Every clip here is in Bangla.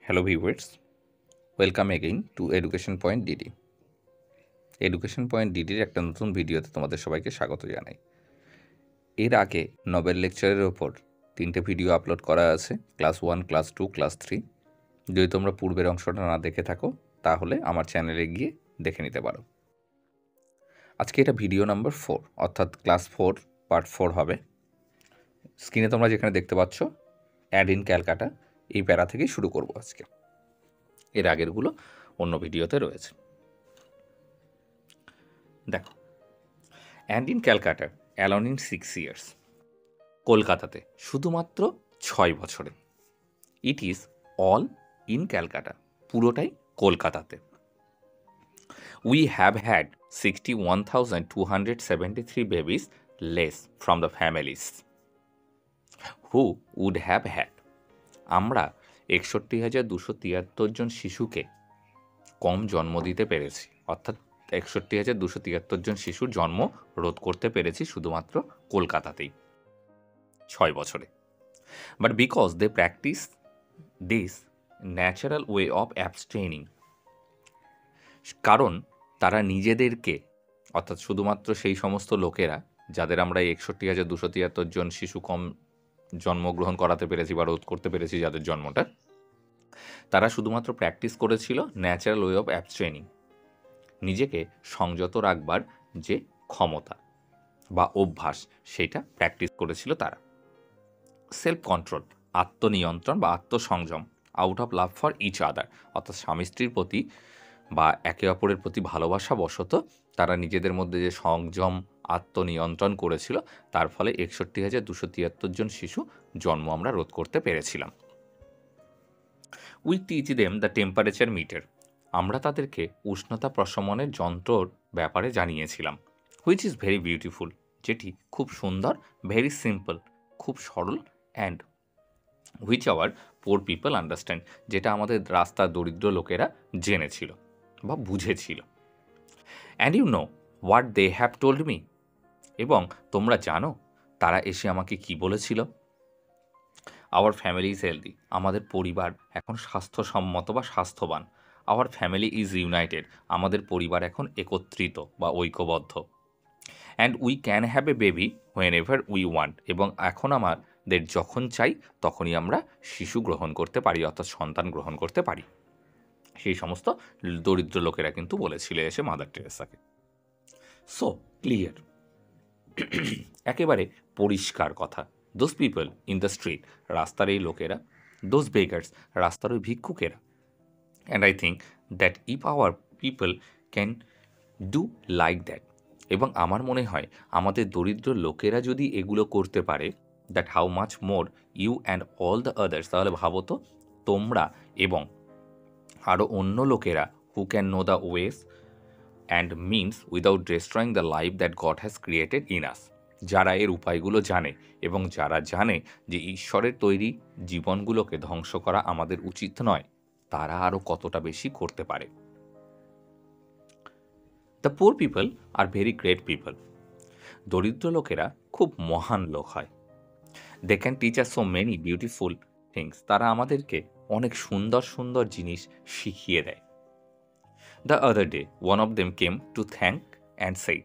Hello viewers, welcome again to Education Point DD. Education Point ডিডির একটা নতুন ভিডিওতে তোমাদের সবাইকে স্বাগত জানাই। এর আগে নোবেল লেকচারের ওপর 3টে ভিডিও আপলোড করা আছে, ক্লাস 1, ক্লাস 2, ক্লাস 3। যদি তোমরা পূর্বের অংশটা না দেখে থাকো তাহলে আমার চ্যানেলে গিয়ে দেখে নিতে পারো। আজকে এটা ভিডিও নাম্বার 4, অর্থাৎ ক্লাস 4 পার্ট 4 হবে। স্ক্রিনে তোমরা যেখানে দেখতে পাচ্ছ অ্যাড ইন ক্যালকাটা, এই প্যারা থেকেই শুরু করব আজকে। এর আগেরগুলো অন্য ভিডিওতে রয়েছে। দেখো, and in Calcutta alone in 6 years, কলকাতাতে শুধুমাত্র 6 বছরে। It is all in Calcutta, পুরোটাই কলকাতাতে। We have had 61,273 babies less from the families who would have had. আমরা 61,273 জন শিশুকে কম জন্ম দিতে পেরেছি, অর্থাৎ 61,273 জন শিশুর জন্ম রোধ করতে পেরেছি শুধুমাত্র কলকাতাতেই 6 বছরে। But because they practice this natural way of abstaining, কারণ তারা নিজেদেরকে, অর্থাৎ শুধুমাত্র সেই সমস্ত লোকেরা যাদের আমরা 61,273 জন শিশু কম জন্মগ্রহণ করাতে পেরেছি বা রোধ করতে পেরেছি যাদের জন্মটা, তারা শুধুমাত্র প্র্যাকটিস করেছিল ন্যাচারাল ওয়ে অফ অ্যাবস্টেইনিং, নিজেকে সংযত রাখবার যে ক্ষমতা বা অভ্যাস সেটা প্র্যাকটিস করেছিল তারা। সেলফ কন্ট্রোল, আত্মনিয়ন্ত্রণ বা আত্মসংযম, out of love for each other, অর্থাৎ স্বামী স্ত্রীর প্রতি বা একে অপরের প্রতি ভালোবাসা বশত তারা নিজেদের মধ্যে যে সংযম, আত্মনিয়ন্ত্রণ করেছিল, তার ফলে 61,273 জন শিশু জন্ম আমরা রোধ করতে পেরেছিলাম। We teach them the temperature metre, আমরা তাদেরকে উষ্ণতা প্রশমনের যন্ত্রর ব্যাপারে জানিয়েছিলাম। হুইচ ইজ ভেরি বিউটিফুল, যেটি খুব সুন্দর, ভেরি সিম্পল, খুব সরল, and which our poor people understand, যেটা আমাদের রাস্তার দরিদ্র লোকেরা জেনেছিল বা বুঝেছিল। And you know what they have told me, এবং তোমরা জানো তারা এসে আমাকে কি বলেছিল? আওয়ার ফ্যামিলি ইজ হেলদি, আমাদের পরিবার এখন স্বাস্থ্যসম্মত বা স্বাস্থ্যবান। আওয়ার ফ্যামিলি ইজ ইউনাইটেড, আমাদের পরিবার এখন একত্রিত বা ঐক্যবদ্ধ। And we can have a baby when ever we want, এবং এখন আমাদের যখন চাই তখনই আমরা শিশু গ্রহণ করতে পারি, অর্থাৎ সন্তান গ্রহণ করতে পারি। সেই সমস্ত দরিদ্র লোকেরা কিন্তু বলেছিল এসে মাদার টেরেসাকে। সো ক্লিয়ার, একেবারে পরিষ্কার কথা। Those people in the street, রাস্তার এই লোকেরা, দোজ বেগার্স, রাস্তার ওই ভিক্ষুকেরা। And I think that if our people can do like that, এবং আমার মনে হয় আমাদের দরিদ্র লোকেরা যদি এগুলো করতে পারে, that how much more you and all the others, তাহলে ভাবো তো তোমরা এবং আরও অন্য লোকেরা, who can know the ways and means without destroying the life that God has created in us, যারা এর উপায়গুলো জানে এবং যারা জানে যে ঈশ্বরের তৈরি জীবনগুলোকে ধ্বংস করা আমাদের উচিত নয়, তারা আরও কতটা বেশি করতে পারে। The poor people are very great people, দরিদ্র লোকেরা খুব মহান লোক হয়। They can teach us so many beautiful things, তারা আমাদেরকে অনেক সুন্দর সুন্দর জিনিস শিখিয়ে দেয়। The other day one of them came to thank and সেই,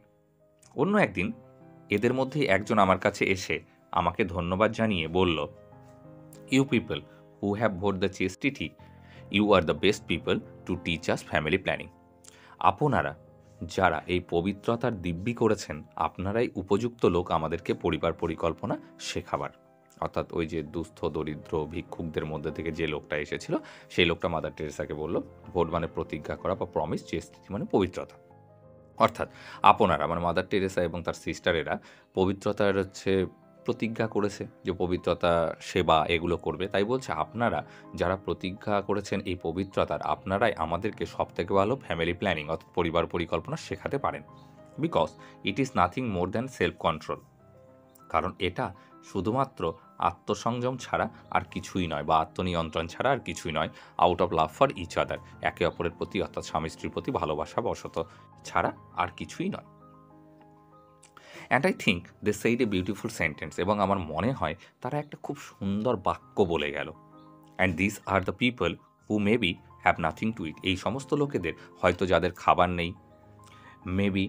অন্য একদিন এদের মধ্যে একজন আমার কাছে এসে আমাকে ধন্যবাদ জানিয়ে বলল, you people who have vote the chastity, you are the best people to teach us family planning, আপনারা যারা এই পবিত্রতার দিব্যি করেছেন, আপনারাই উপযুক্ত লোক আমাদেরকে পরিবার পরিকল্পনা শেখাবার। অর্থাৎ ওই যে দুস্থ দরিদ্র ভিক্ষুকদের মধ্যে থেকে যে লোকটা এসেছিল, সেই লোকটা মাদার টেরেসাকে বলল, ভোট মানে প্রতিজ্ঞা করা বা প্রমিস, চেস্টিটি মানে পবিত্রতা। অর্থাৎ আপনারা মানে মাদার টেরেসা এবং তার সিস্টারেরা পবিত্রতার প্রতিজ্ঞা করেছে যে পবিত্রতা, সেবা এগুলো করবে। তাই বলছে আপনারা যারা প্রতিজ্ঞা করেছেন এই পবিত্রতার, আপনারাই আমাদেরকে সবথেকে ভালো ফ্যামিলি প্ল্যানিং অর্থাৎ পরিবার পরিকল্পনা শেখাতে পারেন। Because it is nothing more than self control, কারণ এটা শুধুমাত্র আত্মসংযম ছাড়া আর কিছুই নয়, বা আত্মনিয়ন্ত্রণ ছাড়া আর কিছুই নয়। Out of love for each other, একে অপরের প্রতি অর্থাৎ স্বামী স্ত্রীর প্রতি ভালোবাসা বশত ছাড়া আর কিছুই নয়। And I think they said a beautiful sentence, এবং আমার মনে হয় তারা একটা খুব সুন্দর বাক্য বলে গেল। And this are the people who maybe have nothing to eat, এই সমস্ত লোকেদের হয়তো যাদের খাবার নেই, maybe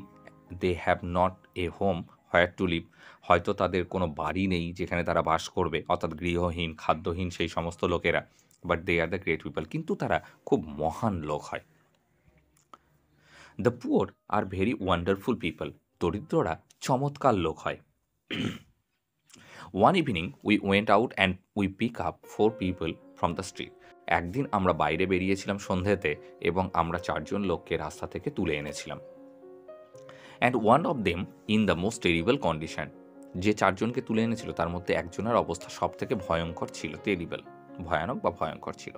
they have not a home where to live, হয়তো তাদের কোনো বাড়ি নেই যেখানে তারা বাস করবে, অর্থাৎ গৃহহীন খাদ্যহীন সেই সমস্ত লোকেরা, but they are the great people, কিন্তু তারা খুব মহান লোক হয়। The poor are very wonderful people, দরিদ্ররা চমৎকার লোক হয়। One evening we went out and we pick up 4 people from the street, একদিন আমরা বাইরে বেরিয়েছিলাম সন্ধ্যেতে এবং আমরা 4 জন লোককে রাস্তা থেকে তুলে এনেছিলাম। And one of them in the most terrible condition, যে 4 জনকে তুলে এনেছিল তার মধ্যে একজনের অবস্থা সব থেকে ভয়ঙ্কর ছিল, টেরিবল ভয়ানক বা ভয়ঙ্কর ছিল।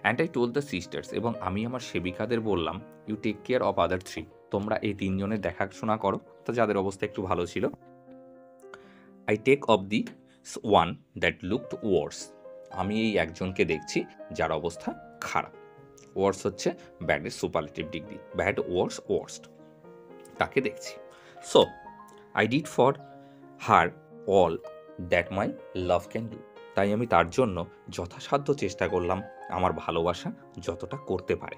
And I told the sisters, এবং আমি আমার সেবিকাদের বললাম, you take care of other 3, তোমরা এই 3 জনের দেখাশোনা করো, তো যাদের অবস্থা একটু ভালো ছিল। I take off the one that looked worse, আমি এই একজনকে দেখছি যার অবস্থা খারাপ। ওয়ার্স হচ্ছে ব্যাডের superlative degree, bad worse worst, তাকে দেখছি। So I did for her all that my love can do, তাই আমি তার জন্য যথাসাধ্য চেষ্টা করলাম আমার ভালোবাসা যতটা করতে পারে।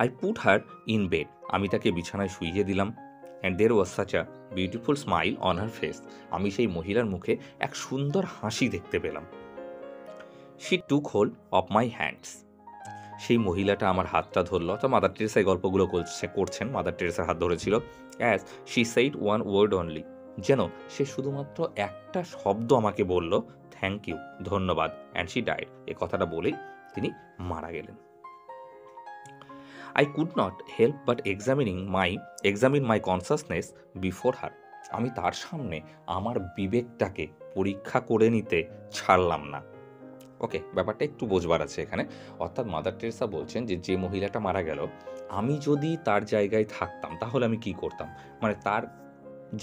I put her in bed, আমি তাকে বিছানায় শুইয়ে দিলাম। And there was such a beautiful smile on her face, আমি সেই মহিলার মুখে এক সুন্দর হাসি দেখতে পেলাম। She took hold of my hands, সেই মহিলাটা আমার হাতটা ধরল, অর্থাৎ মাদার টেরেসা এই গল্পগুলো করছেন, মাদার টেরেসার হাত ধরেছিল। As she said one word only, যেন সে শুধুমাত্র একটা শব্দ আমাকে বলল, থ্যাংক ইউ, ধন্যবাদ। অ্যান্ড শি ডাইড, এ কথাটা বলেই তিনি মারা গেলেন। I could not help but examine my consciousness before her, আমি তার সামনে আমার বিবেকটাকে পরীক্ষা করে নিতে ছাড়লাম না। ওকে, ব্যাপারটা একটু বোঝবার আছে এখানে। অর্থাৎ মাদার টেরেসা বলছেন যে মহিলাটা মারা গেল, আমি যদি তার জায়গায় থাকতাম তাহলে আমি কি করতাম, মানে তার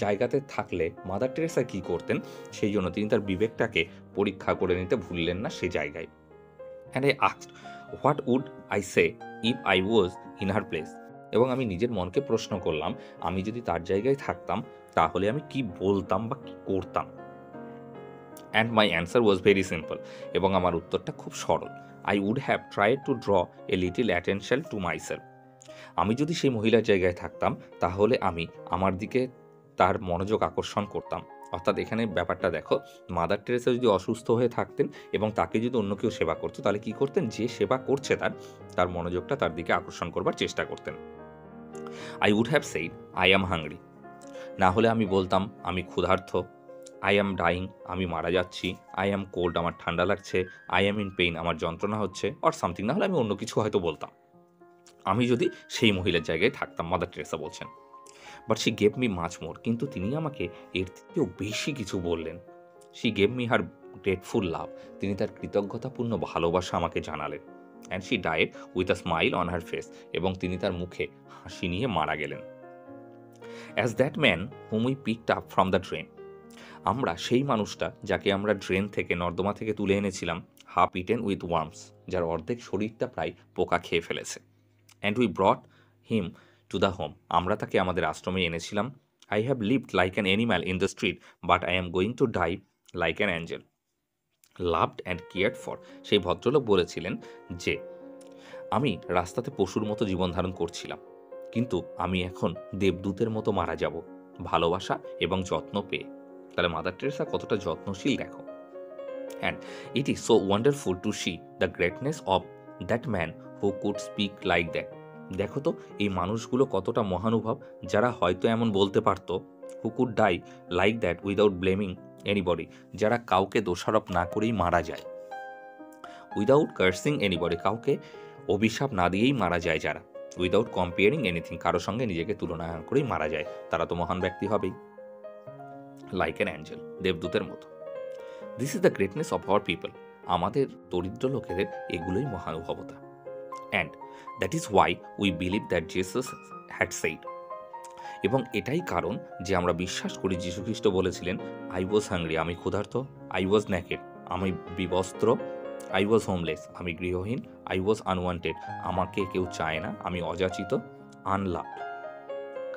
জায়গাতে থাকলে মাদার টেরেসা কি করতেন, সেই জন্য তিনি তার বিবেকটাকে পরীক্ষা করে নিতে ভুললেন না সে জায়গায়। And I asked what would I say if I was in her place, এবং আমি নিজের মনকে প্রশ্ন করলাম, আমি যদি তার জায়গায় থাকতাম তাহলে আমি কি বলতাম বা কি করতাম। And my answer was very simple, এবং আমার উত্তরটা খুব সরল। I would have tried to draw a little attention to myself, আমি যদি সেই মহিলার জায়গায় থাকতাম তাহলে আমি আমার দিকে তার মনোযোগ আকর্ষণ করতাম। অর্থাৎ এখানে ব্যাপারটা দেখো, মাদার টেরেসা যদি অসুস্থ হয়ে থাকতেন এবং তাকে যদি অন্য কেউ সেবা করতো, তাহলে কি করতেন, যে সেবা করছে তার মনোযোগটা তার দিকে আকর্ষণ করবার চেষ্টা করতেন। I would have said I am hungry, না হলে আমি বলতাম আমি ক্ষুধার্ত। আই অ্যাম ডাইং, আমি মারা যাচ্ছি। আই অ্যাম কোল্ড, আমার ঠান্ডা লাগছে। আই অ্যাম ইন পেইন, আমার যন্ত্রণা হচ্ছে, অর সামথিং, না হলে আমি অন্য কিছু হয়তো বলতাম আমি যদি সেই মহিলার জায়গায় থাকতাম, মাদার টেরেসা বলছেন। But she gave me much more, কিন্তু তিনি আমাকে এর থেকেও বেশি কিছু বললেন। She gave me her grateful love, তিনি তার কৃতজ্ঞতাপূর্ণ ভালোবাসা আমাকে জানালেন। And she died with a smile on her face, এবং তিনি তার মুখে হাসি নিয়ে মারা গেলেন। As that man whom we picked up from the train, আমরা সেই মানুষটা যাকে আমরা ট্রেন থেকে, নর্দমা থেকে তুলে এনেছিলাম, হাফ ইটেন উইথ ওয়ার্মস, যার অর্ধেক শরীরটা প্রায় পোকা খেয়ে ফেলেছে। And we brought him to the home, আমরা তাকে আমাদের আশ্রমে এনেছিলাম। I have lived like an animal in the street, but I am going to die like an angel, loved and cared for, সেই ভদ্রলোক বলেছিলেন যে আমি রাস্তাতে পশুর মতো জীবন ধারণ করছিলাম, কিন্তু আমি এখন দেবদূতের মতো মারা যাব, ভালোবাসা এবং যত্ন পেয়ে। তাহলে মাদার টেরেসা কতটা যত্নশীল দেখো। And it is so wonderful to see the greatness of that man who could speak like that, দেখো তো এই মানুষগুলো কতটা মহানুভব, যারা হয়তো এমন বলতে পারতো, who could die like that without blaming anybody, যারা কাউকে দোষারোপ না করেই মারা যায়, উইদাউট কার্সিং এনিবডি, কাউকে অভিশাপ না দিয়েই মারা যায় যারা, উইদাউট কম্পেয়ারিং এনিথিং, কারোর সঙ্গে নিজেকে তুলনা না করেই মারা যায়, তারা তো মহান ব্যক্তি হবেই। লাইক অ্যান অ্যাঞ্জেল, দেবদূতের মতো। This is the greatness of our people, আমাদের দরিদ্র লোকেদের এগুলোই মহানুভবতা। And that is why we believe that Jesus had said, এবং এটাই কারণ যে আমরা বিশ্বাস করি যীশু খ্রিস্ট বলেছিলেন, আই ওয়াজ হাংরি, আমি ক্ষুধার্ত। আই ওয়াজ নেকেড, আমি বিবস্ত্র। আই ওয়াজ হোমলেস, আমি গৃহহীন। আই ওয়াজ আনওয়ান্টেড, আমাকে কেউ চায় না, আমি অযাচিত। আনলাভড,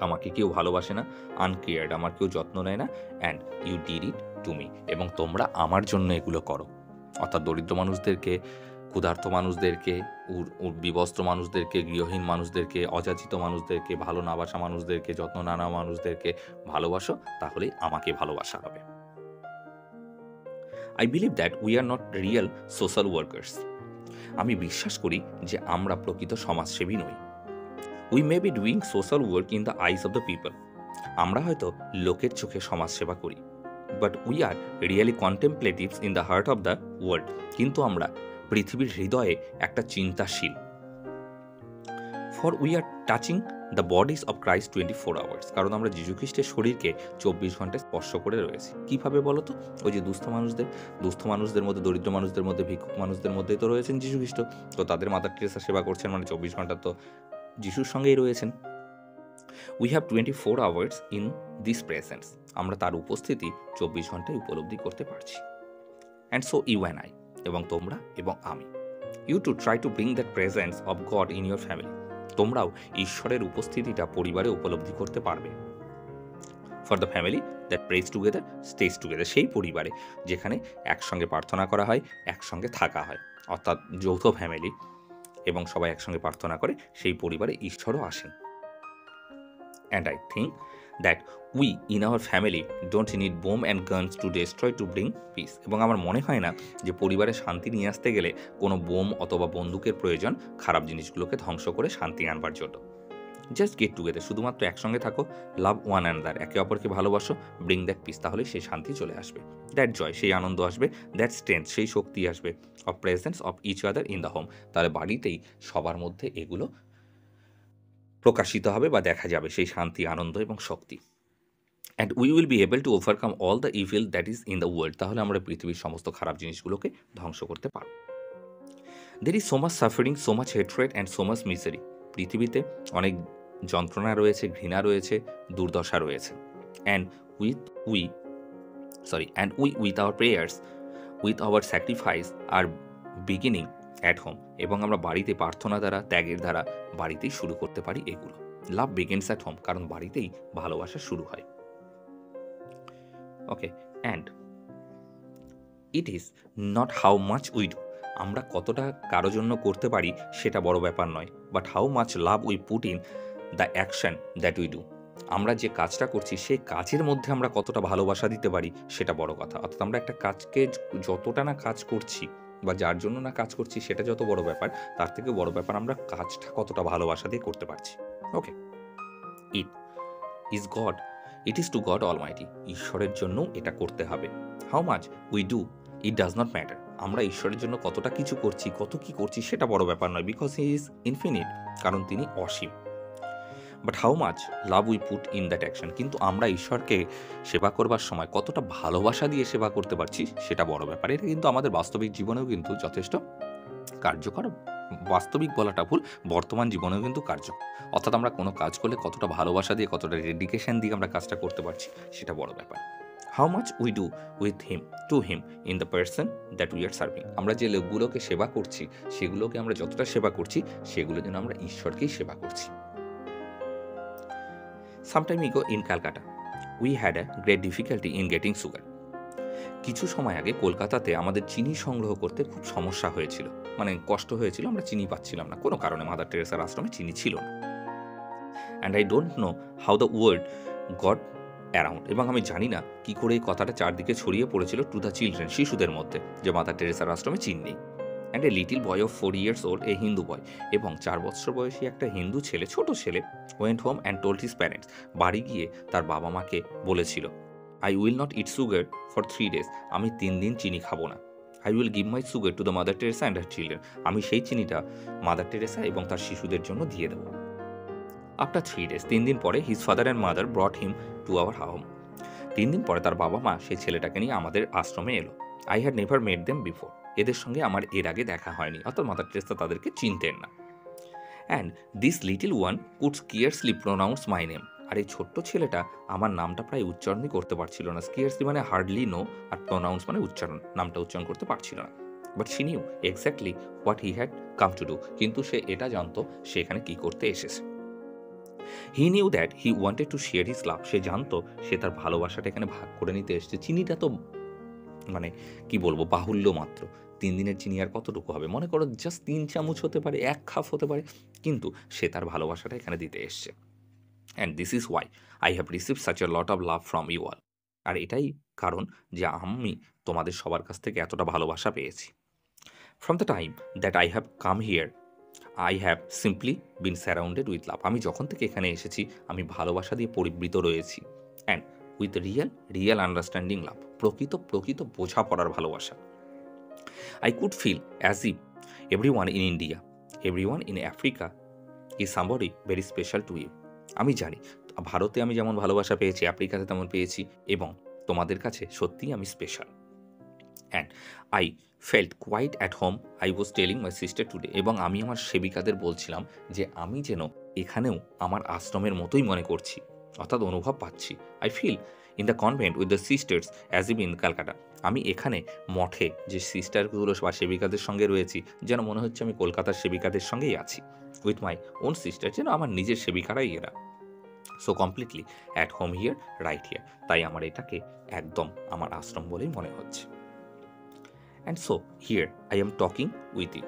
আমাকে কেউ ভালোবাসে না। আনকেয়ার্ড, আমার কেউ যত্ন নেয় না। And you did it to me, এবং তোমরা আমার জন্য এগুলো করো। অর্থাৎ দরিদ্র মানুষদেরকে ক্ষুধার্ত মানুষদেরকে, বিবস্ত্র মানুষদেরকে, গৃহহীন মানুষদেরকে, অযাচিত মানুষদেরকে, ভালো না বাসা মানুষদেরকে, যত্ন না নেওয়া মানুষদেরকে ভালোবাসো, তাহলেই আমাকে ভালোবাসা হবে। I believe that we are not real social workers. আমি বিশ্বাস করি যে আমরা প্রকৃত সমাজসেবী নই। We may be doing social work in the eyes of the people. আমরা হয়তো লোকের চোখে সমাজসেবা করি, but we are really contemplatives in the heart of the world. কিন্তু আমরা পৃথিবীর হৃদয়ে একটা চিন্তাশীল। For we are touching the bodies of Christ 24 hours. কারণ আমরা যীশুখ্রিস্টের শরীরকে 24 ঘন্টায় স্পর্শ করে রয়েছি। কীভাবে বলো তো? ওই যে দুস্থ মানুষদের মধ্যে, দরিদ্র মানুষদের মধ্যে, ভিক্ষুক মানুষদের মধ্যেই তো রয়েছেন যীশুখ্রিস্ট। তো তাদের মাদার টেরেসা সেবা করছেন, মানে 24 ঘন্টা তো যিশুর সঙ্গেই রয়েছেন। We have 24 hours in this presence. আমরা তার উপস্থিতি 24 ঘন্টায় উপলব্ধি করতে পারছি। And so you and I, এবং তোমরা এবং আমি, you too try to bring that presence of God in your family. তোমরাও ঈশ্বরের উপস্থিতিটা পরিবারে উপলব্ধি করতে পারবে। For the family that prays together stays together. সেই পরিবারে যেখানে একসঙ্গে প্রার্থনা করা হয়, একসঙ্গে থাকা হয়, অর্থাৎ যৌথ ফ্যামিলি, এবং সবাই একসঙ্গে প্রার্থনা করে, সেই পরিবারে ঈশ্বরও আসেন। And I think that we in our family don't need bomb and guns to destroy to bring piece. এবং আমার মনে হয় না যে পরিবারে শান্তি নিয়ে আসতে গেলে কোনো বোম অথবা বন্দুকের প্রয়োজন খারাপ জিনিসগুলোকে ধ্বংস করে শান্তি আনবার জন্য। জাস্ট গেট টুগেদার, শুধুমাত্র একসঙ্গে থাকো, লাভ ওয়ান অ্যানাদার, একে অপরকে ভালোবাসো, ব্রিং দ্যাট পিস, তাহলে সেই শান্তি চলে আসবে, দ্যাট জয়, সেই আনন্দ আসবে, দ্যাট স্ট্রেংথ, সেই শক্তি আসবে, of presence of each other in the home. তাহলে বাড়িতেই সবার মধ্যে এগুলো প্রকাশিত হবে বা দেখা যাবে, সেই শান্তি, আনন্দ এবং শক্তি। And we will be able to overcome all the evil that is in the world. তাহলে আমরা পৃথিবীর সমস্ত খারাপ জিনিসগুলোকে ধ্বংস করতে পারব। There is so much suffering, so much hatred and so much misery. পৃথিবীতে অনেক যন্ত্রণা রয়েছে, ঘৃণা রয়েছে, দুর্দশা রয়েছে। And we with our prayers, with our sacrifice are beginning at home. এবং আমরা বাড়িতে প্রার্থনা দ্বারা, ত্যাগের দ্বারা বাড়িতেই শুরু করতে পারি এগুলো। লাভ বিগিনস অ্যাট হোম, কারণ বাড়িতেই ভালোবাসা শুরু হয়। Okay, and it is not how much we do. আমরা কতটা কারো জন্য করতে পারি সেটা বড় ব্যাপার নয়, but how much love we put in the action that we do. আমরা যে কাজটা করছি সেই কাজের মধ্যে আমরা কতটা ভালোবাসা দিতে পারি সেটা বড় কথা। অর্থাৎ আমরা একটা কাজকে যতটা না কাজ করছি বা যার জন্য না কাজ করছি সেটা যত বড় ব্যাপার, তার থেকে বড় ব্যাপার আমরা কাজটা কতটা ভালোবাসা দিয়ে করতে পারছি। Okay, it is to God Almighty. ঈশ্বরের জন্য এটা করতে হবে। How much we do it does not matter. আমরা ঈশ্বরের জন্য কতটা কিছু করছি, কত কি করছি সেটা বড় ব্যাপার নয়, বিকজ হি ইজ ইনফিনিট, কারণ তিনি অসীম। But how much love we put in that action. কিন্তু আমরা ঈশ্বরকে সেবা করবার সময় কতটা ভালোবাসা দিয়ে সেবা করতে পারছি সেটা বড় ব্যাপার। এটা কিন্তু আমাদের বাস্তবিক জীবনেও কিন্তু যথেষ্ট কার্যকর। বাস্তবিক বলাটা ভুল, বর্তমান জীবনেও কিন্তু কার্যকর। অর্থাৎ আমরা কোনো কাজ করলে কতটা ভালোবাসা দিয়ে, কতটা ডেডিকেশন দিয়ে আমরা কাজটা করতে পারছি সেটা বড় ব্যাপার। How much we do with him to him in the person that we R serving. আমরা যে লোকগুলোকে সেবা করছি সেগুলোকে আমরা যতটা সেবা করছি সেগুলোর জন্য আমরা ঈশ্বরকেই সেবা করছি। Sometime ago in Calcutta, we had a great difficulty in getting sugar. কিছু সময় আগে কলকাতাতে আমাদের চিনি সংগ্রহ করতে খুব সমস্যা হয়েছিল, মানে কষ্ট হয়েছিল, আমরা চিনি পাচ্ছিলাম না কোনো কারণে। মাদার টেরেসার আশ্রমে চিনি ছিল না। And I don't know how the word got around. এবং আমি জানি না কী করে এই কথাটা চারদিকে ছড়িয়ে পড়েছিল টু দ্য চিলড্রেন, শিশুদের মধ্যে, যে মাদার টেরেসার আশ্রমে চিনি নেই। And a little boy of 4 years old, এ হিন্দু বয়, এবং 4 বছর বয়সী একটা হিন্দু ছেলে, ছোট ছেলে, went home and told his parents, বাড়ি গিয়ে তার বাবা মাকে বলেছিল, I will not it sugar for 3 days, আমি 3 দিন চিনি খাবো না। I will give my sugar to the mother Teresa and her children, আমি সেই চিনিটা মাদার টেরেসা এবং তার শিশুদের জন্য দিয়ে দেবো। আফটার 3 days, 3 দিন পরে, his father and mother ব্রট him to our home, 3 দিন পরে তার বাবা মা সেই ছেলেটাকে নিয়ে আমাদের আশ্রমে এলো। I had never mate them before, এদের সঙ্গে আমার এর আগে দেখা হয়নি, অর্থাৎ মাদার টেরেসা তাদেরকে চিনতেন না। And this little one could scarcely pronounce my name, আর এই ছোট্ট ছেলেটা আমার নামটা প্রায় উচ্চারণই করতে পারছিল না। স্কিয়ার্সলি মানে হার্ডলি নো, আর প্রোনাউন্স মানে উচ্চারণ, নামটা উচ্চারণ করতে পারছিল না। But she knew exactly what he had come to do, কিন্তু সে এটা জানতো সে এখানে কী করতে এসেছে। He knew that he wanted to share his love, সে জানতো সে তার ভালোবাসাটা এখানে ভাগ করে নিতে এসেছে। চিনিটা তো মানে কি বলবো, বাহুল্য মাত্র, 3 দিনের চিনি আর কতটুকু হবে? মনে করো জাস্ট 3 চামচ হতে পারে, 1 কাপ হতে পারে। কিন্তু সে তার ভালোবাসাটা এখানে দিতে এসছে। And this is why I have received such a lot of love from you all. আর এটাই কারণ যে আমি তোমাদের সবার কাছ থেকে এতটা ভালোবাসা পেয়েছি। From the time that I have come here I have simply been surrounded with love. আমি যখন থেকে এখানে এসেছি আমি ভালোবাসা দিয়ে পরিবৃত রয়েছি। অ্যান্ড উইথ রিয়েল আন্ডারস্ট্যান্ডিং লাভ, প্রকৃত বোঝাপড়ার ভালোবাসা। I could feel as if everyone in India, everyone in Africa is somebody very special to you. আমি জানি ভারতে আমি যেমন ভালোবাসা পেয়েছি, আফ্রিকাতে তেমন পেয়েছি, এবং তোমাদের কাছে সত্যিই আমি special. And I felt quite at home I was telling my sister today. এবং আমি আমার সেবিকাদের বলছিলাম যে আমি যেন এখানেও আমার আশ্রমের মতোই মনে করছি, অর্থাৎ অনুভব পাচ্ছি। I feel in the convent with the sisters as if in Calcutta. আমি এখানে মঠে যে সিস্টারগুলো বা সেবিকাদের সঙ্গে রয়েছি যেন মনে হচ্ছে আমি কলকাতার সেবিকাদের সঙ্গেই আছি। উইথ মাই ওন সিস্টার, যেন আমার নিজের সেবিকারাই এরা। So completely at home here, right here. তাই আমার এটাকে একদম আমার আশ্রম বলেই মনে হচ্ছে। And so here I am talking with you,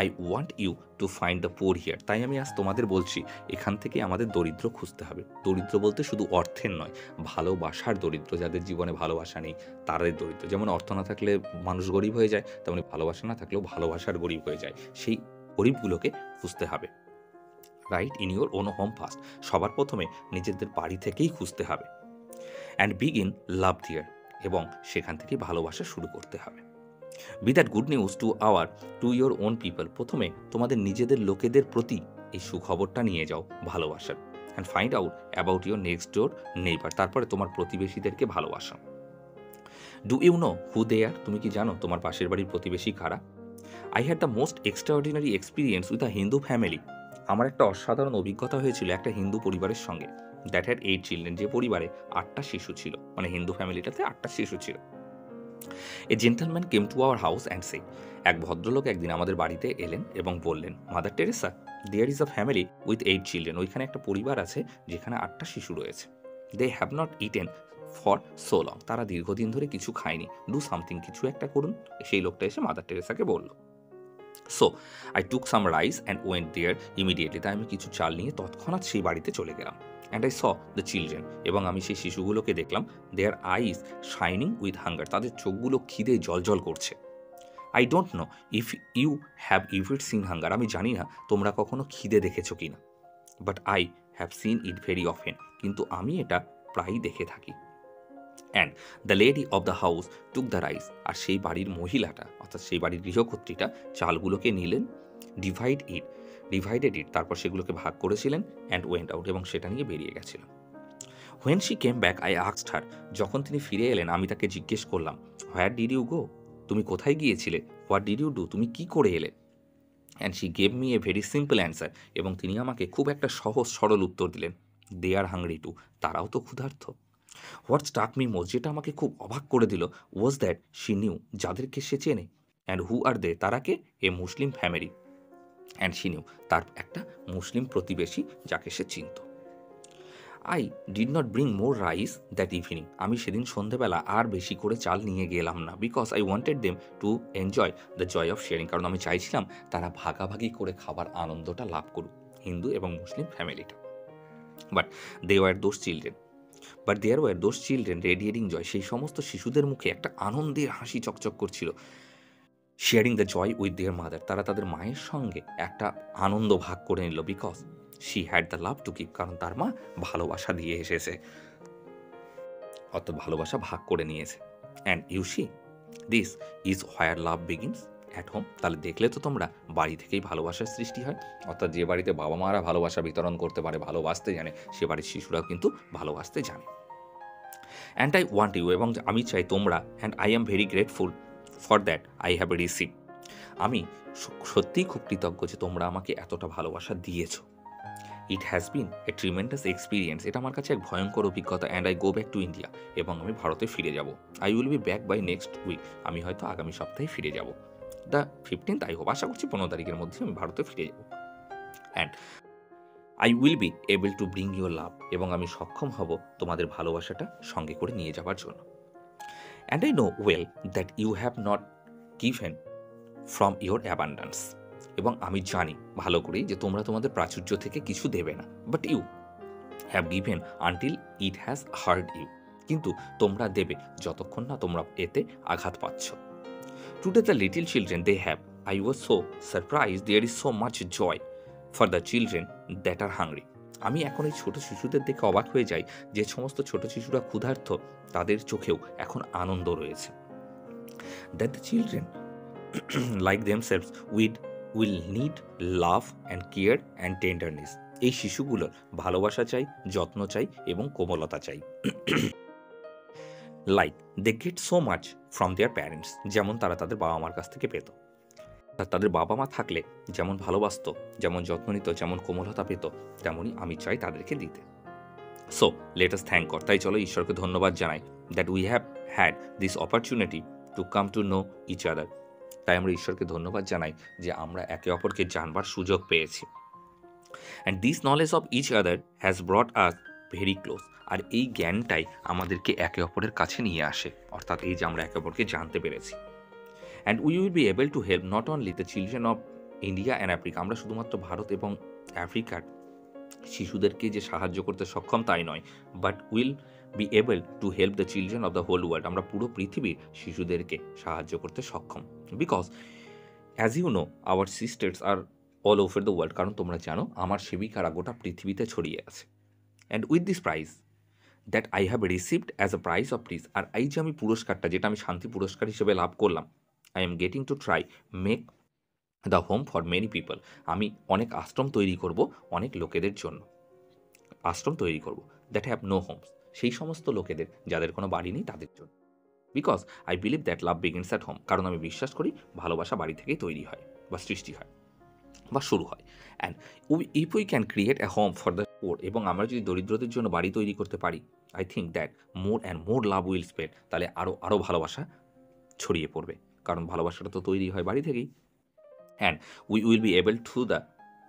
I want you to find the poor here. তাই আমি আজ তোমাদের বলছি এখান থেকে আমাদের দরিদ্র খুঁজতে হবে। দরিদ্র বলতে শুধু অর্থের নয়, ভালোবাসার দরিদ্র। যাদের জীবনে ভালোবাসা নেই তাদের দরিদ্র। যেমন অর্থ না থাকলে মানুষ গরিব হয়ে যায়, তেমনি ভালোবাসা না থাকলেও ভালোবাসার গরিব হয়ে যায়। সেই গরিবগুলোকে খুঁজতে হবে। Right in your own home first, সবার প্রথমে নিজেদের বাড়ি থেকেই খুঁজতে হবে। অ্যান্ড বিগিন লাভ দিয়ার, এবং সেখান থেকেই ভালোবাসা শুরু করতে হবে। Be that good news to your own people, প্রথমে তোমাদের নিজেদের লোকেদের প্রতি এই সুখবরটা নিয়ে যাও ভালোবাসার। And find out about your next door neighbour, তারপরে তোমার প্রতিবেশীদেরকে ভালোবাসা। ডু ইউ নো হু দে আর, তুমি কি জানো তোমার পাশের বাড়ির প্রতিবেশী কারা? I had the most extraordinary experience with a Hindu family. আমার একটা অসাধারণ অভিজ্ঞতা হয়েছিল একটা হিন্দু পরিবারের সঙ্গে। দ্যাট হ্যাড 8 চিলড্রেন, যে পরিবারে 8টা শিশু ছিল, মানে হিন্দু ফ্যামিলিটাতে 8টা শিশু ছিল। A gentleman came to our house and said, এক ভদ্রলোক একদিন আমাদের বাড়িতে এলেন এবং বললেন, Mother Teresa, there is a family with 8 children, ওইখানে একটা পরিবার আছে যেখানে 8টা শিশু রয়েছে। They have not eaten for so long, তারা দীর্ঘদিন ধরে কিছু খায়নি। ডু সামথিং, কিছু একটা করুন। সেই লোকটা এসে মাদার টেরেসাকে বলল। So I took some rice and went there immediately, তাই আমি কিছু চাল নিয়ে তৎক্ষণাৎ সেই বাড়িতে চলে গেলাম। And I saw the children, এবং আমি সেই শিশুগুলোকে দেখলাম। Their eyes shining with hunger, তাদের চোখগুলো খিদে জলজল করছে। I don't know if you have ever seen hunger, আমি জানি না তোমরা কখনো খিদে দেখেছো কিনা। But I have seen it very often, কিন্তু আমি এটা প্রায়ই দেখে থাকি। And the lady of the house took the rice, আর সেই বাড়ির মহিলাটা, অর্থাৎ সেই বাড়ির গৃহকর্ত্রীটা চালগুলোকে নিলেন, ডিভাইডেড ইট, তারপর সেগুলোকে ভাগ করেছিলেন। অ্যান্ড ওয়েন্ট আউট, এবং সেটা নিয়ে বেরিয়ে গেছিলেন। When she came back I asked her, যখন তিনি ফিরে এলেন আমি তাকে জিজ্ঞেস করলাম, হোয়ার ডিড ইউ গো, তুমি কোথায় গিয়েছিলে? হোয়াট ডিড ইউ ডু, তুমি কি করে এলে? And she gave me a very simple answer, এবং তিনি আমাকে খুব একটা সহজ সরল উত্তর দিলেন, দে আর হাংরি টু, তারাও তো ক্ষুধার্ত। হোয়াট স্টাক মি মোস্ট, যেটা আমাকে খুব অবাক করে দিল, ওয়াজ দ্যাট শি নিউ, যাদেরকে সে চেনে। অ্যান্ড হু আর দে, তারাকে? A Muslim family. And she knew, তার একটা মুসলিম প্রতিবেশী যাকে সে চিনত। I did not bring more rice that evening, আমি সেদিন সন্ধেবেলা আর বেশি করে চাল নিয়ে গেলাম না। Because I wanted them to enjoy the joy of sharing, কারণ আমি চাইছিলাম তারা ভাগাভাগি করে খাবার আনন্দটা লাভ করুক, হিন্দু এবং মুসলিম ফ্যামিলিটা। But there were those children radiating joy, সেই সমস্ত শিশুদের মুখে একটা আনন্দের হাসি চকচক করছিল। Sharing the joy with their mother, তারা তাদের মায়ের সঙ্গে একটা আনন্দ ভাগ করে নিল। Because she had the love to give, কারণ তার মা ভালোবাসা দিয়ে এসেছে, অর্থাৎ ভালোবাসা ভাগ করে নিয়েছে। And you see this is where love begins at home, তাহলে দেখলে তো তোমরা, বাড়ি থেকেই ভালোবাসার সৃষ্টি হয়। অর্থাৎ যে বাড়িতে বাবা মারা ভালোবাসা বিতরণ করতে পারে, ভালোবাসতে জানে, সে বাড়ির শিশুরাও কিন্তু ভালোবাসতে জানে। অ্যান্ড আই ওয়ান্ট ইউ, এবং আমি চাই তোমরা, and I am very grateful for that I have receive, আমি সত্যিই খুব কৃতজ্ঞ যে তোমরা আমাকে এতটা ভালোবাসা দিয়েছ। It has been a tremendous experience, এটা আমার কাছে এক ভয়ঙ্কর অভিজ্ঞতা। And I go back to India, এবং আমি ভারতে ফিরে যাব। I will be back by next week, আমি হয়তো আগামী সপ্তাহে ফিরে যাব। দ্য 15th আই হোপ, আশা করছি 15 তারিখের মধ্যে আমি ভারতে ফিরে যাব। And I will be able to bring your লাভ, এবং আমি সক্ষম হব তোমাদের ভালোবাসাটা সঙ্গে করে নিয়ে যাওয়ার জন্য। And I know well that you have not given from your abundance. এবং আমি জানি ভালো করেই যে তোমরা তোমাদের প্রাচুর্য থেকে কিছু দেবে না, but you have given until it has hurt you. কিন্তু তোমরা দেবে যতক্ষণ না তোমরা এতে আঘাত পাচ্ছ। Today the little children they have, I was so surprised there is so much joy for the children that are hungry. আমি এখন এই ছোট শিশুদের দেখে অবাক হয়ে যাই, যে সমস্ত ছোট শিশুরা ক্ষুধার্ত তাদের চোখেও এখন আনন্দ রয়েছে। That the children like themselves will need love and care and tenderness. এই শিশুগুলোর ভালোবাসা চাই, যত্ন চাই এবং কোমলতা চাই। Like they get so much from their parents, যেমন তারা তাদের বাবা মার কাছ থেকে পেত। তাদের বাবা মা থাকলে যেমন ভালোবাসতো, যেমন যত্ন নিত, যেমন কোমলতা পেত, তেমনই আমি চাই তাদেরকে দিতে। So let us thank God, তাই চলো ঈশ্বরকে ধন্যবাদ জানাই, that we have had this opportunity to come to know each other. তাই আমরা ঈশ্বরকে ধন্যবাদ জানাই যে আমরা একে অপরকে জানবার সুযোগ পেয়েছি। And this knowledge of each other has brought us very close. আর এই জ্ঞানটাই আমাদেরকে একে অপরের কাছে নিয়ে আসে, অর্থাৎ এই যে আমরা একে অপরকে জানতে পেরেছি। And we will be able to help not only the children of India and Africa. আমরা শুধুমাত্র ভারত এবং আফ্রিকার শিশুদেরকে যে সাহায্য করতে সক্ষম তাই নয়, but will be able to help the children of the whole world. আমরা পুরো পৃথিবীর শিশুদেরকে সাহায্য করতে সক্ষম। Because as you know our sisters are all over the world. কারণ তোমরা জানো আমার সেবিকারা গোটা পৃথিবীতে ছড়িয়ে আছে। And with this prize that I have received as a prize of peace. আর এই যে আমি পুরস্কারটা, যেটা আমি শান্তি পুরস্কার হিসেবে লাভ করলাম, I am getting to try make the home for many people. আমি অনেক আশ্রম তৈরি করব অনেক লোকেদের জন্য, আশ্রম তৈরি করব দ্যাট হ্যাভ নো হোমস, সেই সমস্ত লোকেদের যাদের কোনো বাড়ি নেই তাদের জন্য। Because I believe that love begins at home. কারণ আমি বিশ্বাস করি ভালোবাসা বাড়ি থেকেই তৈরি হয় বা সৃষ্টি হয় বা শুরু হয়। And if we can create a home for the poor, এবং আমরা যদি দরিদ্রদের জন্য বাড়ি তৈরি করতে পারি, I think that more and more love will spread. তাহলে আরও ভালোবাসা ছড়িয়ে পড়বে, কারণ ভালোবাসাটা তো তৈরি হয় বাড়ি থেকেই। And we will be able to the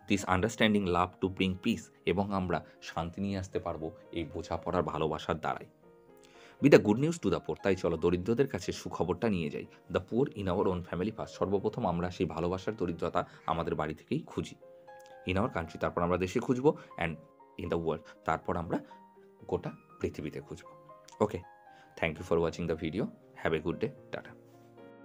this understanding love to bring piece, এবং আমরা শান্তি নিয়ে আসতে পারবো এই বোঝাপড়ার ভালোবাসার দ্বারাই। With the good news to the poor, তাই চলো দরিদ্রদের কাছে সুখবরটা নিয়ে যাই। The poor in our own family first. সর্বপ্রথম আমরা সেই ভালোবাসার দরিদ্রতা আমাদের বাড়ি থেকেই খুঁজি, ইন আওয়ার কান্ট্রি, তারপর আমরা দেশে খুঁজবো, অ্যান্ড ইন দ্য ওয়ার্ল্ড, তারপর আমরা গোটা পৃথিবীতে খুঁজবো। Okay, thank you for watching the video, have a good day, tata.